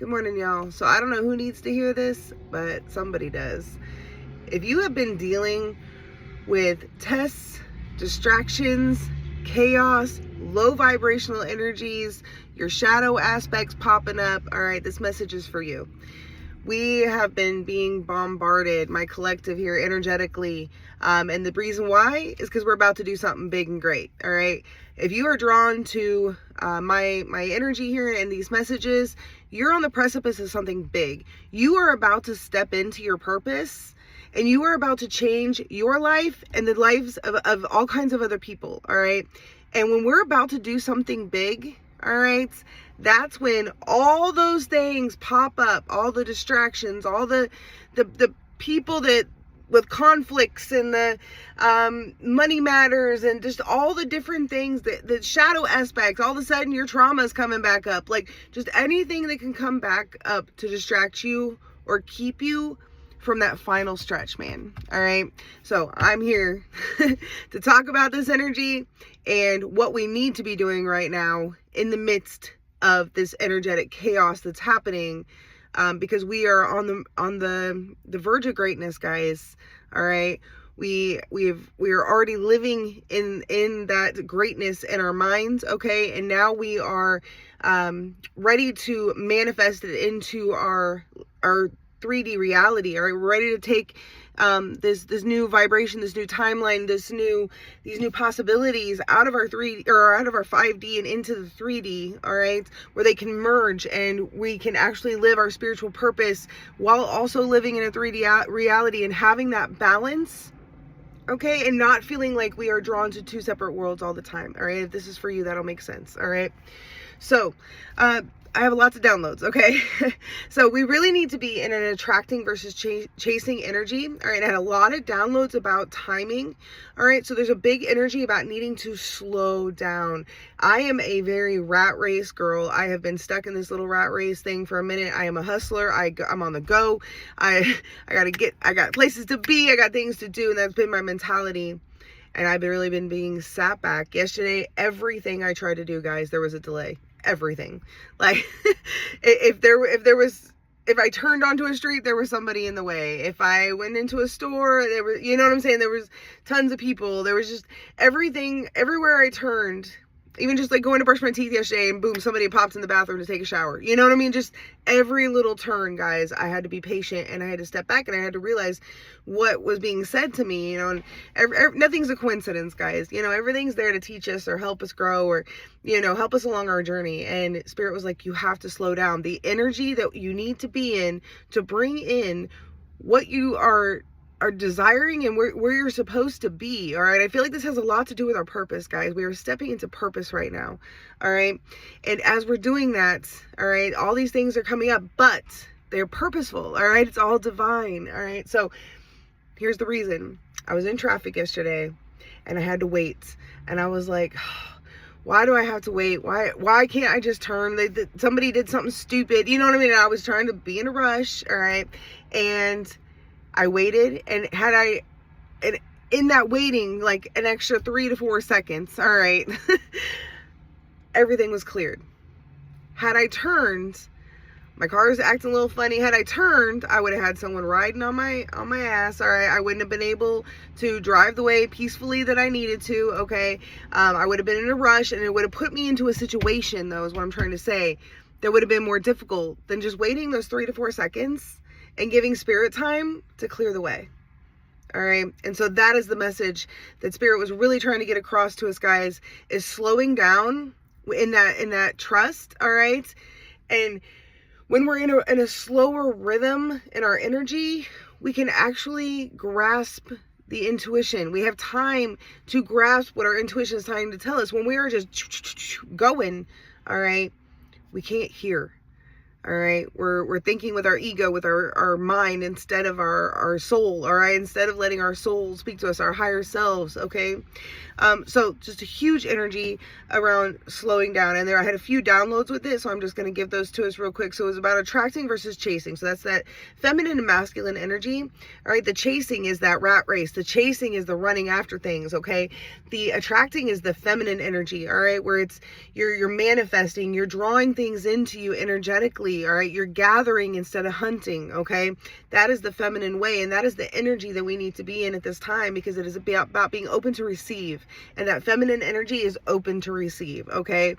Good morning, y'all. So I don't know who needs to hear this, but somebody does. If you have been dealing with tests, distractions, chaos, low vibrational energies, your shadow aspects popping up, all right, this message is for you. We have been being bombarded, my collective here, energetically. And the reason why is because we're about to do something big and great. All right. If you are drawn to my energy here and these messages, you're on the precipice of something big. You are about to step into your purpose, and you are about to change your life and the lives of all kinds of other people. All right. And when we're about to do something big, all right, that's when all those things pop up, all the distractions, all the people that with conflicts and the money matters and just all the different things, the shadow aspects, all of a sudden your trauma is coming back up. Like just anything that can come back up to distract you or keep you from that final stretch, man. All right. So I'm here to talk about this energy and what we need to be doing right now in the midst of this energetic chaos that's happening, because we are on the verge of greatness, guys. All right. We are already living in that greatness in our minds. Okay. And now we are ready to manifest it into our 3D reality. All right, we're ready to take this new vibration, this new timeline, these new possibilities out of our 3D or out of our 5D and into the 3D. All right, where they can merge and we can actually live our spiritual purpose while also living in a 3D reality and having that balance. Okay, and not feeling like we are drawn to two separate worlds all the time. All right, if this is for you, that'll make sense. All right, so I have lots of downloads, okay? So we really need to be in an attracting versus chasing energy. All right, I had a lot of downloads about timing. All right, so there's a big energy about needing to slow down. I am a very rat race girl. I have been stuck in this little rat race thing for a minute. I am a hustler. I'm on the go. I got places to be. I got things to do, and that's been my mentality. And I've really been being sat back. Yesterday, everything I tried to do, guys, there was a delay. Everything. Like if I turned onto a street, there was somebody in the way. If I went into a store, there was, you know what I'm saying? There was tons of people. There was just everything, everywhere I turned. Even just like going to brush my teeth yesterday and boom, somebody popped in the bathroom to take a shower. You know what I mean? Just every little turn, guys, I had to be patient and I had to step back and I had to realize what was being said to me, you know, and nothing's a coincidence, guys. You know, everything's there to teach us or help us grow or, you know, help us along our journey. And Spirit was like, you have to slow down. The energy that you need to be in to bring in what you are desiring and where you're supposed to be. All right, I feel like this has a lot to do with our purpose, guys. We are stepping into purpose right now. All right, and as we're doing that, all right, all these things are coming up, but they're purposeful. All right, it's all divine. All right, so here's the reason. I was in traffic yesterday and I had to wait, and I was like, why do I have to wait? Why can't I just turn? Somebody did something stupid, you know what I mean? I was trying to be in a rush. All right, and I waited, and in that waiting, like an extra 3 to 4 seconds, all right, everything was cleared. Had I turned, my car is acting a little funny. Had I turned, I would have had someone riding on my ass. All right, I wouldn't have been able to drive the way peacefully that I needed to. Okay, I would have been in a rush, and it would have put me into a situation, though, is what I'm trying to say, that would have been more difficult than just waiting those 3 to 4 seconds and giving Spirit time to clear the way. All right. And so that is the message that Spirit was really trying to get across to us, guys, is slowing down in that trust. All right. And when we're in a slower rhythm in our energy, we can actually grasp the intuition. We have time to grasp what our intuition is trying to tell us. When we are just going, all right, we can't hear. All right, we're thinking with our ego, with our mind, instead of our soul. All right, instead of letting our soul speak to us, our higher selves. Okay, so just a huge energy around slowing down. And there, I had a few downloads with it, so I'm just going to give those to us real quick. So it was about attracting versus chasing. So that's that feminine and masculine energy. All right, the chasing is that rat race. The chasing is the running after things. Okay, the attracting is the feminine energy. All right, where it's you're manifesting, you're drawing things into you energetically flee, all right? You're gathering instead of hunting, okay? That is the feminine way, and that is the energy that we need to be in at this time, because it is about being open to receive, and that feminine energy is open to receive, okay?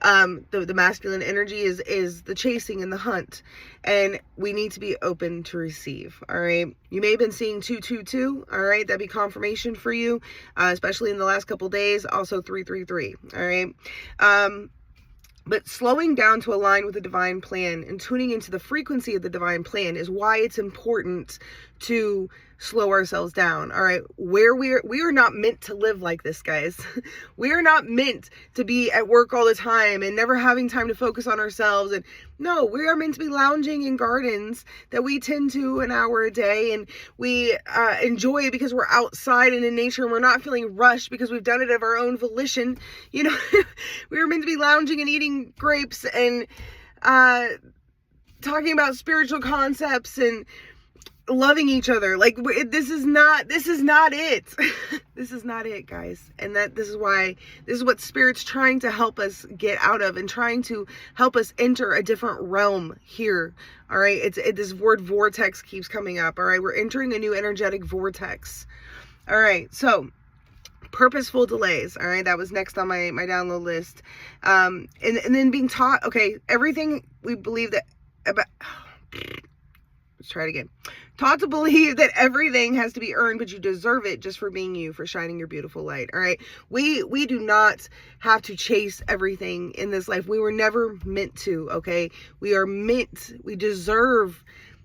The masculine energy is the chasing and the hunt, and we need to be open to receive, all right? You may have been seeing 222, all right? That'd be confirmation for you, especially in the last couple days. Also 333, all right? But slowing down to align with the divine plan and tuning into the frequency of the divine plan is why it's important to slow ourselves down. All right. We are not meant to live like this, guys. We are not meant to be at work all the time and never having time to focus on ourselves. And no, we are meant to be lounging in gardens that we tend to an hour a day, and we enjoy it because we're outside and in nature, and we're not feeling rushed because we've done it of our own volition. You know, we were meant to be lounging and eating grapes and talking about spiritual concepts and loving each other. Like, this is not it. This is not it, guys. And this is what Spirit's trying to help us get out of, and trying to help us enter a different realm here. All right. This word vortex keeps coming up. All right. We're entering a new energetic vortex. All right. So purposeful delays. All right. That was next on my download list. And then being taught, okay, everything we believe that about, let's try it again. Taught to believe that everything has to be earned, but you deserve it just for being you, for shining your beautiful light. All right. We do not have to chase everything in this life. We were never meant to. Okay. We deserve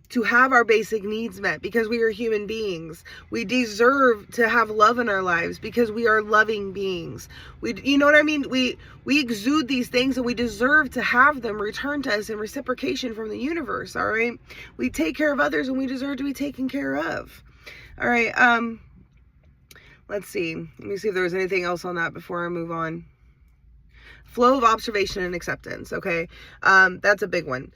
to have our basic needs met because we are human beings. We deserve to have love in our lives because we are loving beings. You know what I mean? We exude these things, and we deserve to have them returned to us in reciprocation from the universe. All right. We take care of others, and we deserve to be taken care of. All right. Let's see. Let me see if there was anything else on that before I move on. Flow of observation and acceptance. Okay. That's a big one.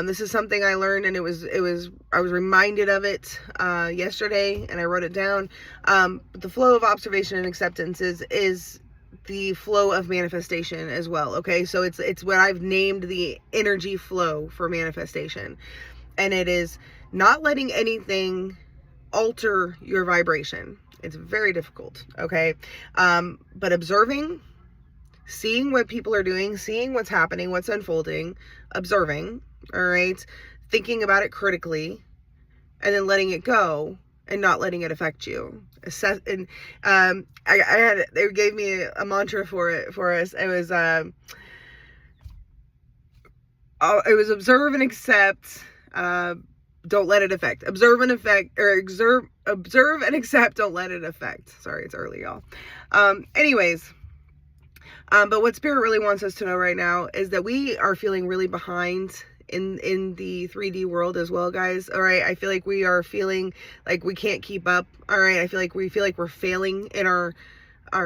This is something I learned, and I was reminded of it, yesterday, and I wrote it down. But the flow of observation and acceptance is the flow of manifestation as well. Okay. So it's what I've named the energy flow for manifestation. And it is not letting anything alter your vibration. It's very difficult. Okay. But observing, seeing what people are doing, seeing what's happening, what's unfolding, observing, all right, thinking about it critically, and then letting it go and not letting it affect you. Assess, and they gave me a mantra for us. It was observe and accept. Don't let it affect. Observe and accept. Don't let it affect. Sorry, it's early, y'all. Anyways. But what Spirit really wants us to know right now is that we are feeling really behind in the 3D world as well, guys. All right. I feel like we are feeling like we can't keep up. All right. I feel like we're failing in our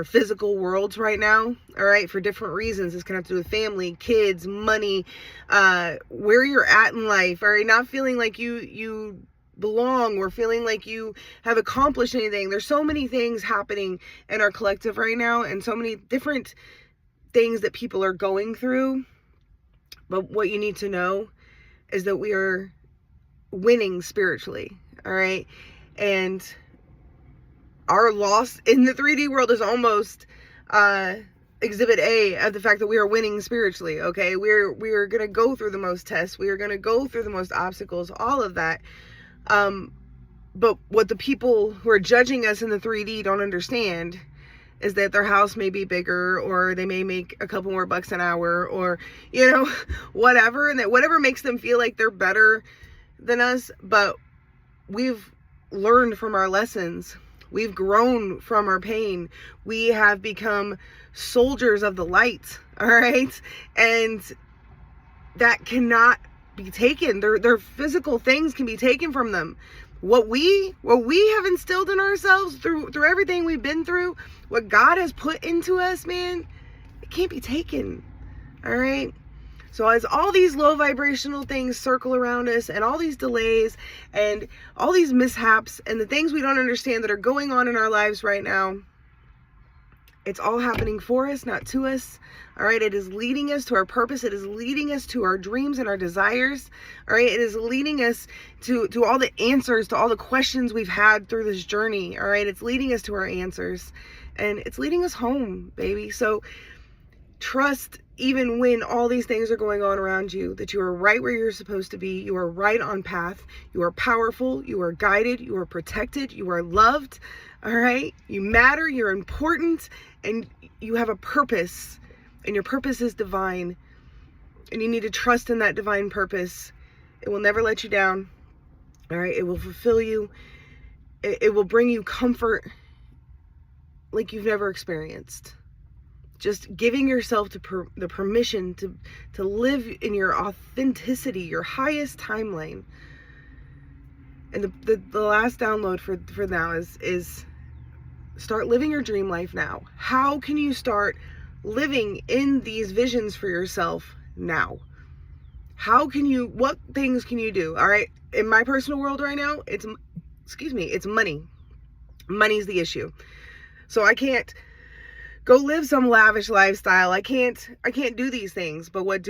physical worlds right now. All right. For different reasons. It's going to have to do with family, kids, money, where you're at in life. All right. Not feeling like you belong, or feeling like you have accomplished anything. There's so many things happening in our collective right now, and so many different things that people are going through. But what you need to know is that we are winning spiritually. All right. And our loss in the 3D world is almost exhibit A of the fact that we are winning spiritually. Okay. We're going to go through the most tests. We are going to go through the most obstacles, all of that. But what the people who are judging us in the 3D don't understand is that their house may be bigger, or they may make a couple more bucks an hour, or, you know, whatever. And that whatever makes them feel like they're better than us. But we've learned from our lessons. We've grown from our pain. We have become soldiers of the light. All right. And that cannot be taken. Their physical things can be taken from them. What we have instilled in ourselves through everything we've been through, what God has put into us, man, it can't be taken. All right. So as all these low vibrational things circle around us, and all these delays and all these mishaps and the things we don't understand that are going on in our lives right now, It's all happening for us, not to us. All right. It is leading us to our purpose. It is leading us to our dreams and our desires. All right. It is leading us to all the answers, to all the questions we've had through this journey. All right. It's leading us to our answers, and it's leading us home, baby. So trust, even when all these things are going on around you, that you are right where you're supposed to be. You are right on path. You are powerful. You are guided. You are protected. You are loved. All right. You matter. You're important. And you have a purpose. And your purpose is divine. And you need to trust in that divine purpose. It will never let you down. All right. It will fulfill you. It will bring you comfort like you've never experienced. Just giving yourself the permission to live in your authenticity, your highest timeline. And the last download for now is start living your dream life now. How can you start living in these visions for yourself now? What things can you do? All right. In my personal world right now, it's money. Money's the issue. So I can't go live some lavish lifestyle. I can't do these things. But what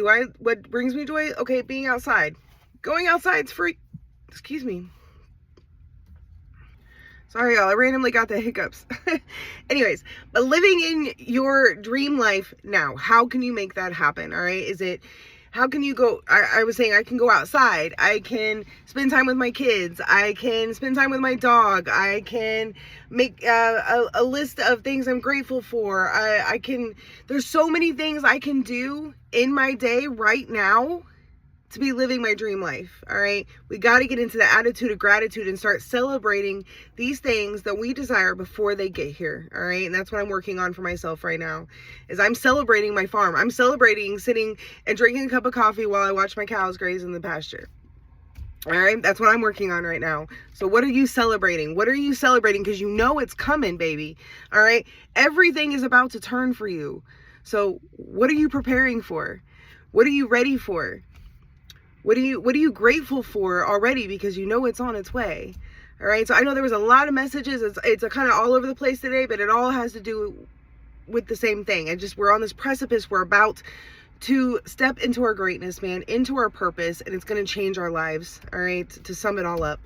brings me joy? Okay, being outside. Going outside's free. Excuse me. Sorry, y'all. I randomly got the hiccups. Anyways, but living in your dream life now, how can you make that happen? All right. How can you go? I was saying I can go outside. I can spend time with my kids. I can spend time with my dog. I can make a list of things I'm grateful for. There's so many things I can do in my day right now to be living my dream life. All right. We got to get into the attitude of gratitude and start celebrating these things that we desire before they get here. All right. And that's what I'm working on for myself right now, is I'm celebrating my farm. I'm celebrating sitting and drinking a cup of coffee while I watch my cows graze in the pasture. All right. That's what I'm working on right now. So what are you celebrating? What are you celebrating? Because you know it's coming, baby. All right. Everything is about to turn for you. So what are you preparing for? What are you ready for? What are you grateful for already? Because you know it's on its way. All right. So I know there was a lot of messages. It's kind of all over the place today, but it all has to do with the same thing. And just, we're on this precipice. We're about to step into our greatness, man, into our purpose, and it's going to change our lives. All right. To sum it all up.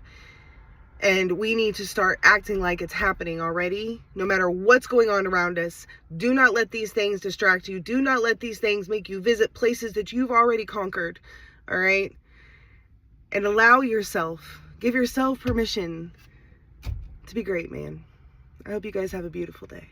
And we need to start acting like it's happening already, no matter what's going on around us. Do not let these things distract you. Do not let these things make you visit places that you've already conquered. All right. And give yourself permission to be great, man. I hope you guys have a beautiful day.